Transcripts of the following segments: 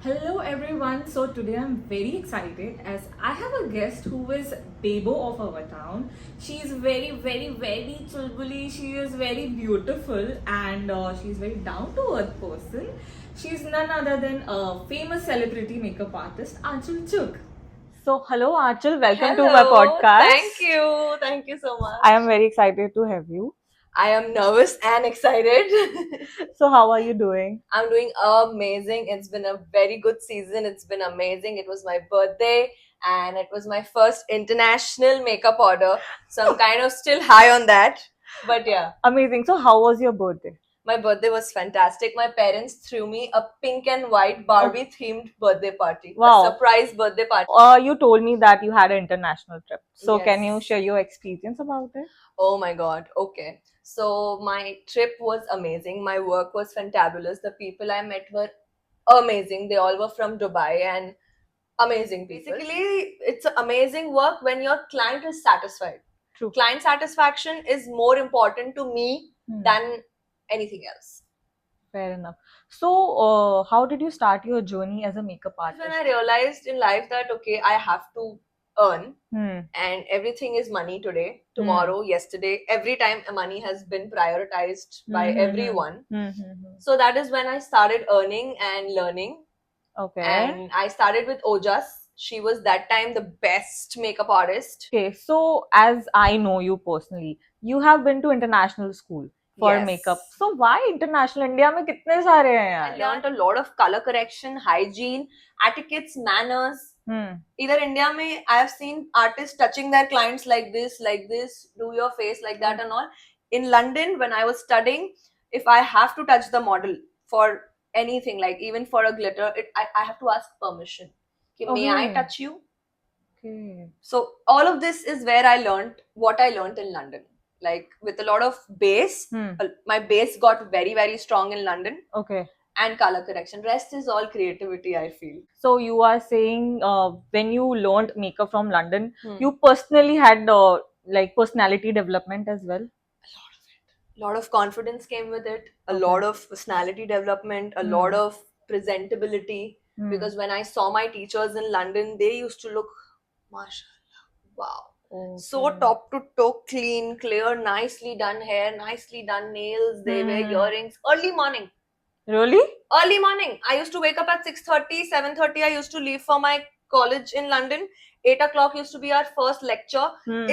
Hello everyone. So today I'm very excited as I have a guest who is Bebo of our town. She is very chulbuli. She is very beautiful and she's very down to earth person. She is none other than a famous celebrity makeup artist Anchal Chuk. So hello Anchal, welcome to my Hello, thank podcast. you. Thank you so I am much. very excited to have you. I am nervous and excited. So how are you doing? I'm doing amazing. It's been a very good season. It's been amazing. It was my birthday and it was my first international makeup order. So I'm kind of still high on that. But yeah, Amazing. So how was your birthday? my birthday was fantastic. My parents threw me a pink and white Oh, Barbie themed birthday party, a wow. surprise birthday party. You told me that you had an international trip. So can you Yes. share your experience about it? Oh my God. Okay. So my trip was amazing. My work was fantabulous. The people I met were amazing. They all were from Dubai and amazing people. Basically, it's amazing work when your client is satisfied. True. Client satisfaction is more important to me than anything else. Fair enough. So, how did you start your journey as a makeup When artist? I realized in life that okay, I have to earn Hmm. and everything is money today, Hmm. tomorrow, yesterday, every time money has been prioritized by everyone. So that is when I started earning and learning. Okay. And I started with Ojas. She was that time the best makeup artist. Okay, so as I know you personally, you have been to international school for Yes. makeup. So why international? India में कितने सारे हैं I यार? learned a lot of color correction, hygiene, etiquettes, manners. Either India mein, I have seen artists touching their clients like this, do your face like that and all. In London, when I was studying, if I have to touch the model for anything, like even for a glitter, I have to ask permission. Ki, may I Okay. touch you? Okay. So all of this is where I learned what I learned in London. Like with a lot of base, my base got very strong in London Okay. and color correction. Rest is all creativity, I feel. So you are saying when you learned makeup from London, Hmm. you personally had like personality development as well. A lot of confidence came with it, a Okay. lot of personality development, a lot of presentability. Because when I saw my teachers in London, they used to look, mashallah, wow. So Okay. top to toe clean, clear, nicely done hair, nicely done nails. They wear earrings early morning. Really? Early morning. I used to wake up at 6:30, 7:30. I used to leave for my college in London. 8 o'clock used to be our first lecture.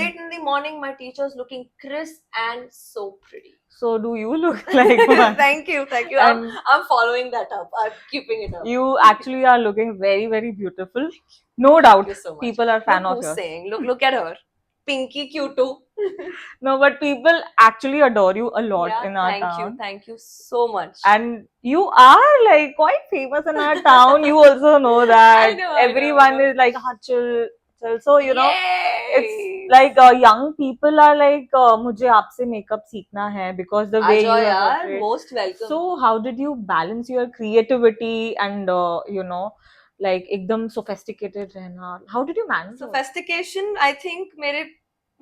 8 in the morning, my teacher's looking crisp and so pretty. So do you look like one? Thank you, thank you. And I'm following that up. I'm keeping it up. you actually are looking very beautiful. No doubt, Thank you so much. people are fan Look of who's yours. saying. Look at her. Pinky cute too. No, but people actually adore you a lot Yeah, in our thank you. town. Thank you so much. And you are like quite famous in our town. You also know that I know, I everyone know. is like, "Ah, chill, chill." So you know, it's Yay! like young people are like, मुझे आपसे makeup सीखना है because the way आ जाओ you have यार, portrayed. most welcome. So how did you balance your creativity and you know, like एकदम sophisticated रहना? How did you manage? Sophistication, I think मेरे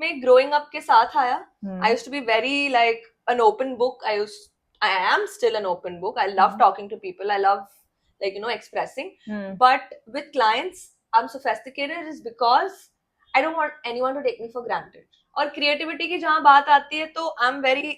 में growing up के साथ आया. I used to be very like an open book. I am still an open book. I love talking to people. I love like expressing. But with clients, I'm sophisticated is because I don't want anyone to take me for granted. और creativity की जहाँ बात आती है तो I'm very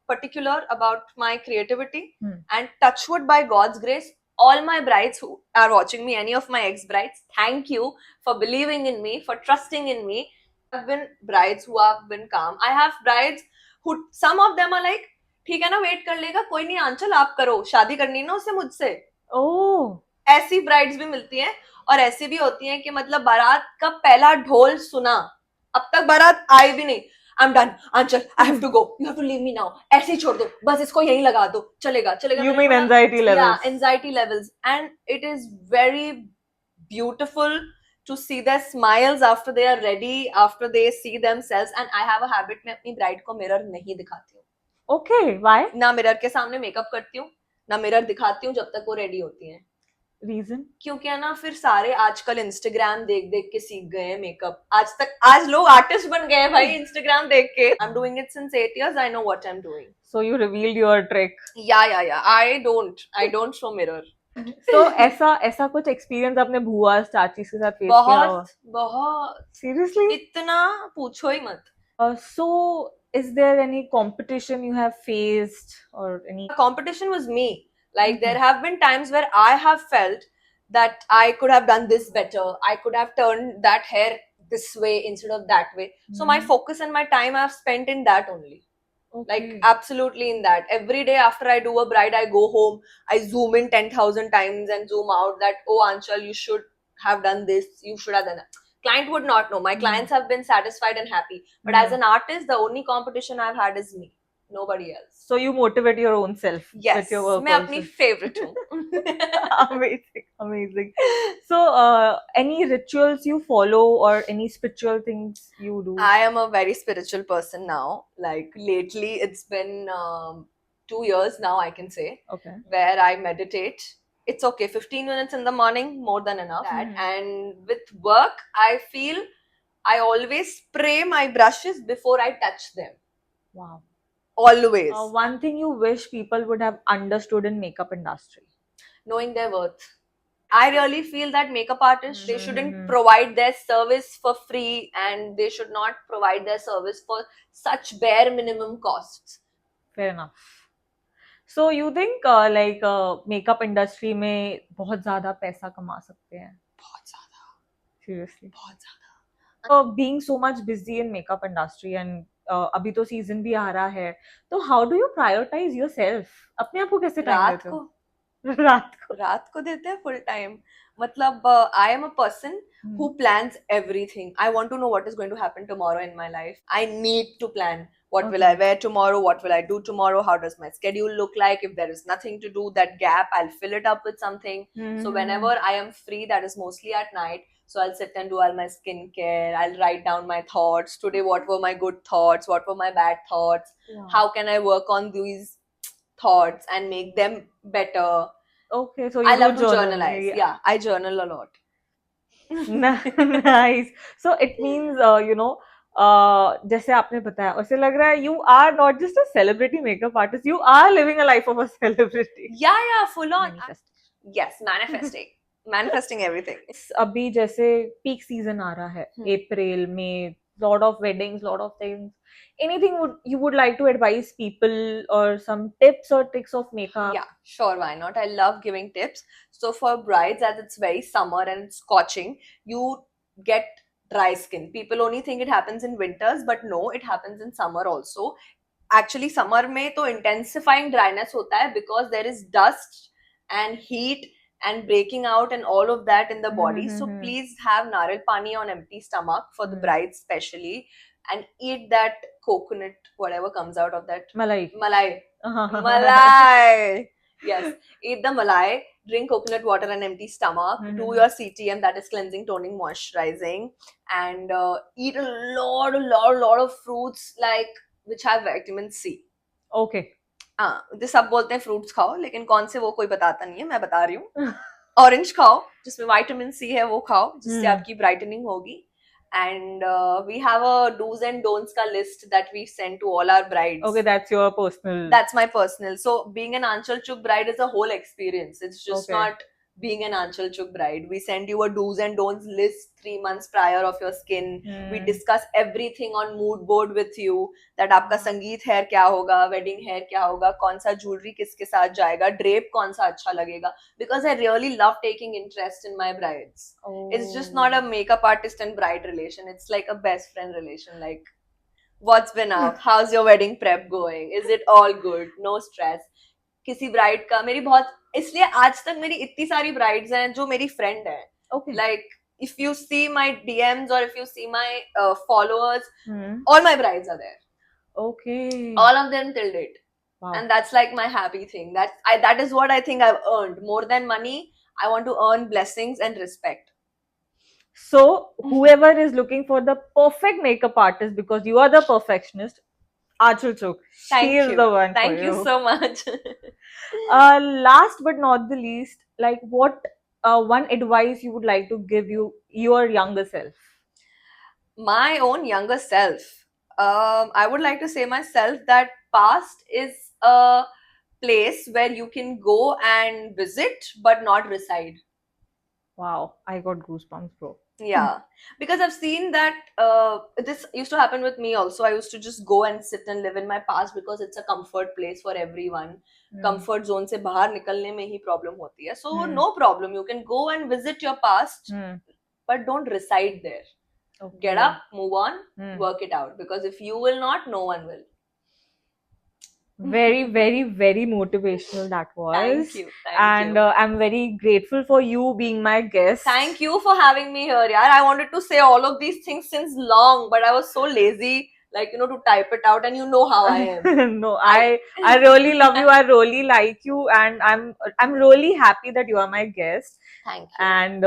particular about my creativity. And touchwood by God's grace, all my brides who are watching me, any of my ex-brides, thank you for believing in me, for trusting in me. I've been brides who have been calm. I have brides who, some of them are like, ठीक है ना, wait कर लेगा, कोई नहीं, आंचल आप करो, शादी करनी ना उससे मुझसे. Oh. ऐसी ब्राइड्स भी मिलती हैं और ऐसी भी होती हैं कि मतलब बारात का पहला ढोल सुना, अब तक बारात आई भी नहीं. I'm done. Anchal, I have to go. You have to leave me now. ऐसे ही छोड़ दो. बस इसको यहीं लगा दो. चलेगा. You mean anxiety levels? Yeah, anxiety levels. And it is very beautiful to see their smiles after they are ready, after they see themselves. And I have a habit, मैं अपनी bride को mirror नहीं दिखाती हूँ. Okay, why? ना mirror के सामने makeup करती हूँ, ना mirror दिखाती हूँ जब तक वो ready होती हैं. रीजन? क्योंकि है ना, फिर सारे आजकल इंस्टाग्राम देख के सीख गए हैं मेकअप. आज लोग आर्टिस्ट बन गए हैं भाई इंस्टाग्राम देख के. I am doing it since 8 years. I know what I'm doing. So you revealed your trick. Yeah. I don't show mirror. So ऐसा ऐसा कुछ एक्सपीरियंस आपने बुआ चाची के साथ फेस किया हो? बहुत Seriously? इतना पूछो ही मत. So is there any competition you have faced or any? Competition was me. Like Mhm. there have been times where I have felt that I could have done this better. I could have turned that hair this way instead of that way. So my Mhm. focus and my time I've spent in that only. Like Okay. absolutely in that. Every day after I do a bride, I go home, I zoom in 10,000 times and zoom out that, oh Anshul, you should have done this, you should have done that. Client would not know. My clients have been satisfied and happy. But as an artist, the only competition I've had is me. Nobody else. So you motivate your own self Yes, with your work मैं अपनी also. favorite हूँ. Amazing, amazing. So, any rituals you follow or any spiritual things you do? I am a very spiritual person now. Like lately, it's been 2 years now, I can say, Okay. where I meditate. It's okay, 15 minutes in the morning, more than enough. Mhm. And with work, I feel I always spray my brushes before I touch them. Wow. Always. One thing you wish people would have understood in makeup industry. Knowing their worth. I really feel that makeup artists, they Mhm. shouldn't provide their service for free and they should not provide their service for such bare minimum costs. Fair enough. So you think makeup industry में बहुत ज़्यादा पैसा कमा सकते हैं? बहुत ज़्यादा. Seriously. बहुत ज़्यादा. Being so much busy in makeup industry and अभी तो सीजन भी आ रहा है, तो how do you prioritize yourself? अपने आप को कैसे टाइम रात देते को हो? रात को देते हैं फुल टाइम. मतलब I am a person who plans everything. I want to know what is going to happen tomorrow in my life. I need to plan. What will I wear tomorrow? What will I do tomorrow? How does my schedule look like? If there is nothing to do, that gap, I'll fill it up with something. So whenever I am free, that is mostly at night. So I'll sit and do all my skincare. I'll write down my thoughts. Today, what were my good thoughts? What were my bad thoughts? How can I work on these thoughts and make them better? Okay, so you I do love to journaling. journalize. Yeah, I journal a lot. Nice. So it means जैसे आपने बताया उससे लग रहा है you are not just a celebrity makeup artist, you are living a life of a celebrity. Yeah, full on. Manifestation. Yes, manifesting everything. अभी जैसे peak season आ रहा है, अप्रैल में lot of weddings, lot of things. Anything you would like to advise people or some tips or tricks of makeup? Yeah, sure, why not? I love giving tips. So for brides, as it's very summer and it's scorching, you get dry skin. People only think it happens in winters, but no, it happens in summer also. Actually, summer में तो intensifying dryness होता है because there is dust and heat and breaking out and all of that in the body. So please have naril pani on empty stomach for the brides especially, and eat that coconut, whatever comes out of that. Malai. Malai. Yes, eat the malai, drink coconut water on empty stomach, do your CTM, that is cleansing, toning, moisturizing, and eat a lot of fruits like which have vitamin C. Okay. हाँ, जो सब बोलते हैं fruits खाओ, लेकिन कौन से वो कोई बताता नहीं है, मैं बता रही हूँ. ऑरेंज खाओ जिसमें विटामिन सी है, वो खाओ जिससे आपकी ब्राइटनिंग होगी. And we have a do's and don'ts ka list that we send to all our brides. Okay, that's your personal. That's my personal. So being an Anchal Chuk bride is a whole experience. It's just not being an Anchal Chuk bride. We send you a do's and don'ts list 3 months prior of your skin. We discuss everything on mood board with you. That आपका संगीत hair क्या होगा, wedding hair क्या होगा, कौन सा jewelry किसके साथ जाएगा, drape कौन सा अच्छा लगेगा. Because I really love taking interest in my brides. It's just not a makeup artist and bride relation. It's like a best friend relation. Like, what's been up? How's your wedding prep going? Is it all good? No stress. किसी bride का मेरी बहुत, इसलिए आज तक मेरी इतनी सारी ब्राइड्स हैं जो मेरी फ्रेंड है. Like if you see my DMs or if you see my followers, all my brides are there. Okay. All of them till date. Wow. And that's like my happy thing. That is what I think I've earned. More than money, I want to earn blessings and respect. So whoever is looking for the perfect makeup artist, because you are the perfectionist, Achal Chuk, she is the one. Thank you so much. Last but not the least, like what one advice you would like to give your younger self? My own younger self. I would like to say myself that past is a place where you can go and visit but not reside. Wow, I got goosebumps, bro. Yeah, because I've seen that this used to happen with me also. I used to just go and sit and live in my past because it's a comfort place for everyone. Comfort zone से बाहर निकलने में ही problem होती है. So no problem. You can go and visit your past, but don't reside there. Okay. Get up, move on, work it out. Because if you will not, no one will. Very, very, very motivational that was. Thank you. And I'm very grateful for you being my guest. Thank you for having me here, yaar. I wanted to say all of these things since long, but I was so lazy, like, to type it out, and you know how I am. No, I really love you. I really like you, and I'm really happy that you are my guest. Thank you. And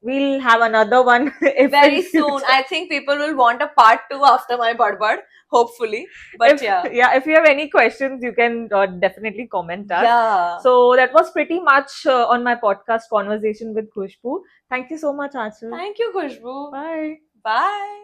we'll have another one if Very in future. soon. I think people will want a part 2 after my Badbad, hopefully. But if you have any questions, you can definitely comment us. Yeah. So that was pretty much on my podcast conversation with Khushbu. Thank you so much, Achal. Thank you, Khushbu. Bye. Bye.